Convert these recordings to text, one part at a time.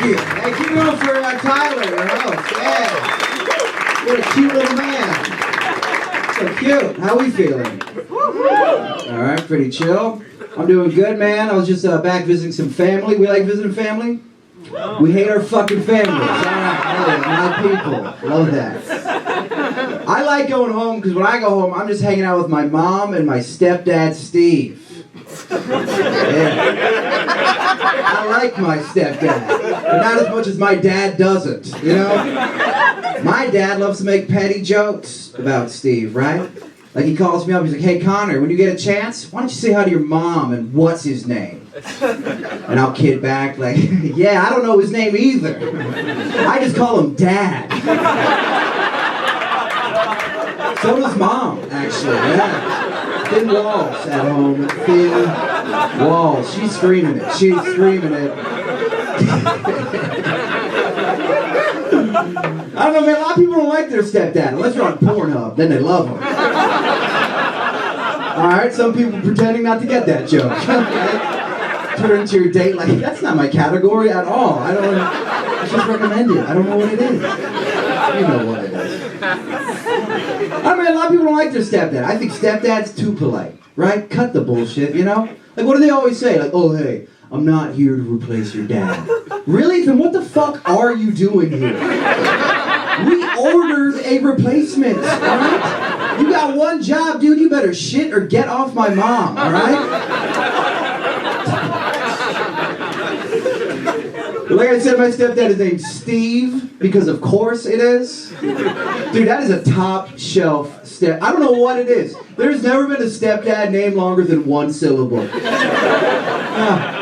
you. Hey, keep it on for Tyler, your host. Yeah. What a cute little man. So cute. How we feeling? All right, pretty chill. I'm doing good, man. I was just back visiting some family. We like visiting family? We hate our fucking families. All right, my people. Love that. I like going home because when I go home, I'm just hanging out with my mom and my stepdad, Steve. Yeah. I like my stepdad, but not as much as my dad doesn't, you know? My dad loves to make petty jokes about Steve, right? Like he calls me up, he's like, hey Connor, when you get a chance, why don't you say hi to your mom and what's his name? And I'll kid back like, yeah, I don't know his name either. I just call him Dad. So does Mom, actually, yeah. Thin walls at home, thin walls. She's screaming it, she's screaming it. I don't know, man, a lot of people don't like their stepdad, unless you're on Pornhub, then they love him. Alright, some people pretending not to get that joke. Turn to your date like, that's not my category at all. It's just recommended. I don't know what it is. You know what it is. I mean, a lot of people don't like their stepdad. I think stepdad's too polite, right? Cut the bullshit, you know? Like, what do they always say? Like, oh, hey, I'm not here to replace your dad. Really? Then what the fuck are you doing here? We ordered a replacement, alright? You got one job, dude. You better shit or get off my mom, alright? Like I said, my stepdad is named Steve, because of course it is. Dude, that is a top shelf step. I don't know what it is. There's never been a stepdad named longer than one syllable.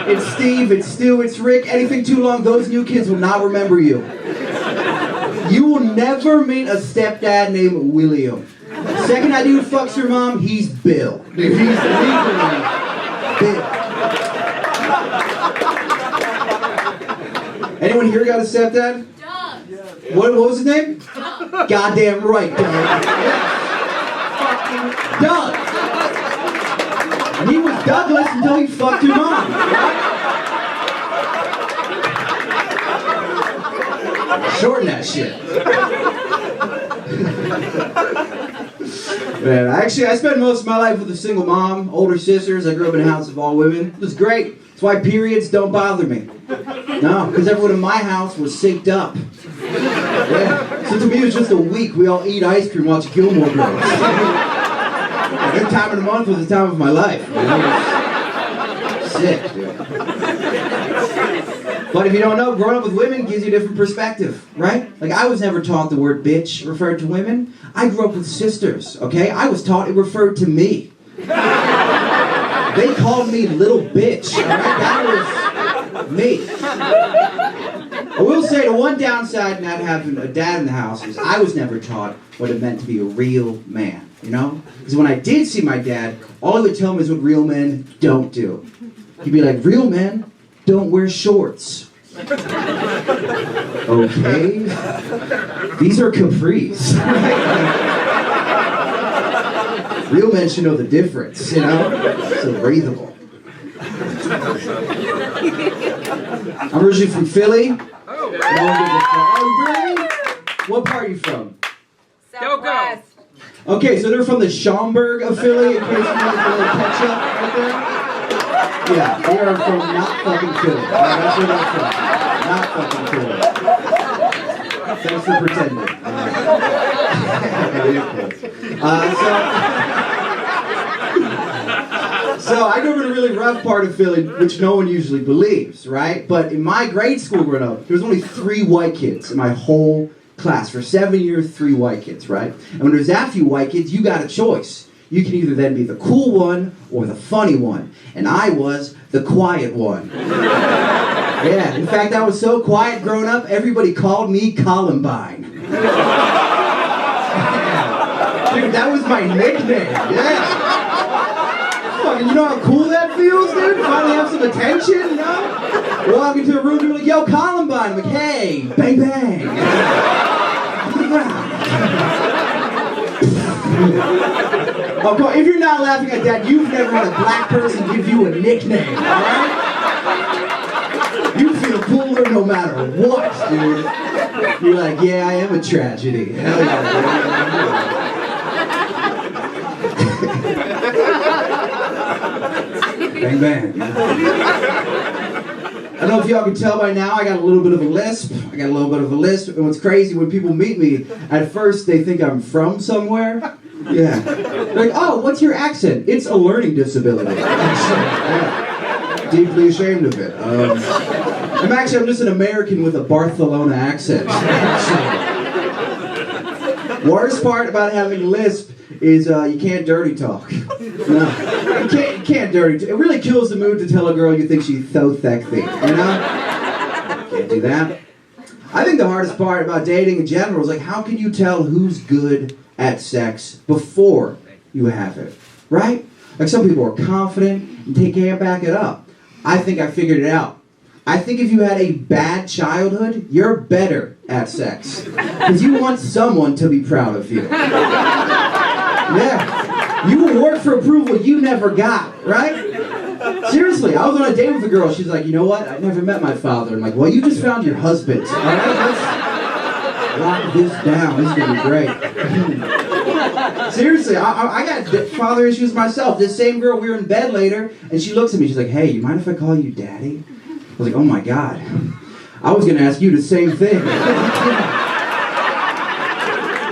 It's Steve, it's Stu, it's Rick. Anything too long, those new kids will not remember you. You will never meet a stepdad named William. Second that dude fucks your mom, he's Bill. Dude, he's legally Bill. Anyone here got a stepdad? Doug. What was his name? Doug. Goddamn right, Doug. Fucking Doug. And he was Douglas until he fucked your mom. Shorten that shit. Man, I spent most of my life with a single mom, older sisters. I grew up in a house of all women. It was great. That's why periods don't bother me. No, because everyone in my house was synced up. Yeah. So to me, it was just a week. We all eat ice cream, watch Gilmore Girls. That time of the month was the time of my life. You know? Sick, dude. But if you don't know, growing up with women gives you a different perspective, right? Like, I was never taught the word bitch referred to women. I grew up with sisters, okay? I was taught it referred to me. They called me little bitch, all right? That was me. I will say the one downside not having a dad in the house is I was never taught what it meant to be a real man, you know? Because when I did see my dad, all he would tell me is what real men don't do. He'd be like, real men don't wear shorts. Okay. These are capris. Real men should know the difference, you know? So breathable. I'm originally from Philly. Oh, really? What part are you from? Southwest. Okay, so they're from the Schaumburg of Philly, in case you want a little ketchup right there. Yeah, they are from not fucking Philly. That's where they're from. Not fucking Philly. Thanks for pretending. So I grew up in a really rough part of Philly, which no one usually believes, right? But in my grade school growing up, there was only 3 white kids in my whole class. For 7 years, 3 white kids, right? And when there's that few white kids, you got a choice. You can either then be the cool one or the funny one. And I was the quiet one. Yeah, in fact, I was so quiet growing up, everybody called me Columbine. Dude, that was my nickname, yeah. Fucking, you know how cool that feels, dude? Finally have some attention, you know? Walk into a room, you're like, yo, Columbine. I'm like, hey, bang, bang. Oh, come on. If you're not laughing at that, you've never had a black person give you a nickname, alright? You feel cooler her no matter what, dude. You're like, yeah, I am a tragedy. Hell yeah. Bang, bang. I don't know if y'all can tell by now, I got a little bit of a lisp. And what's crazy, when people meet me, at first they think I'm from somewhere. Yeah. They're like, oh, what's your accent? It's a learning disability. Yeah. Deeply ashamed of it. I'm just an American with a Barcelona accent. Worst part about having a lisp is you can't dirty talk. No. You can't dirty talk. It really kills the mood to tell a girl you think she's so sexy. You know? Can't do that. I think the hardest part about dating in general is like, how can you tell who's good at sex before you have it? Right? Like, some people are confident and they can't back it up. I think I figured it out. I think if you had a bad childhood, you're better at sex. Because you want someone to be proud of you. Yeah. You will work for approval you never got, right? Seriously, I was on a date with a girl. She's like, you know what? I've never met my father. I'm like, well, you just found your husband. All right, let's lock this down. This is going to be great. Seriously, I got father issues myself. This same girl, we were in bed later, and she looks at me. She's like, hey, you mind if I call you daddy? I was like, oh my God. I was going to ask you the same thing.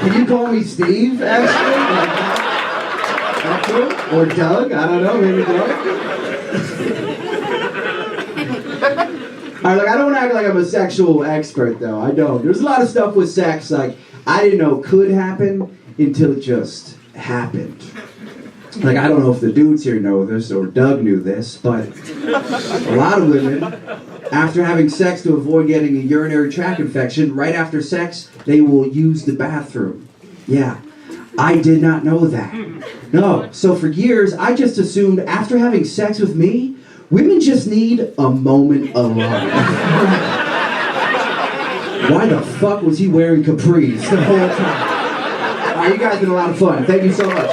Can you call me Steve, actually? Or Doug? I don't know, maybe Doug? Alright, I don't act like I'm a sexual expert, though. I don't. There's a lot of stuff with sex, like, I didn't know could happen until it just happened. Like, I don't know if the dudes here know this, or Doug knew this, but a lot of women, after having sex to avoid getting a urinary tract infection, right after sex, they will use the bathroom. Yeah. I did not know that. No. So for years, I just assumed after having sex with me, women just need a moment alone. Why the fuck was he wearing capris the whole time? All right, you guys been a lot of fun. Thank you so much.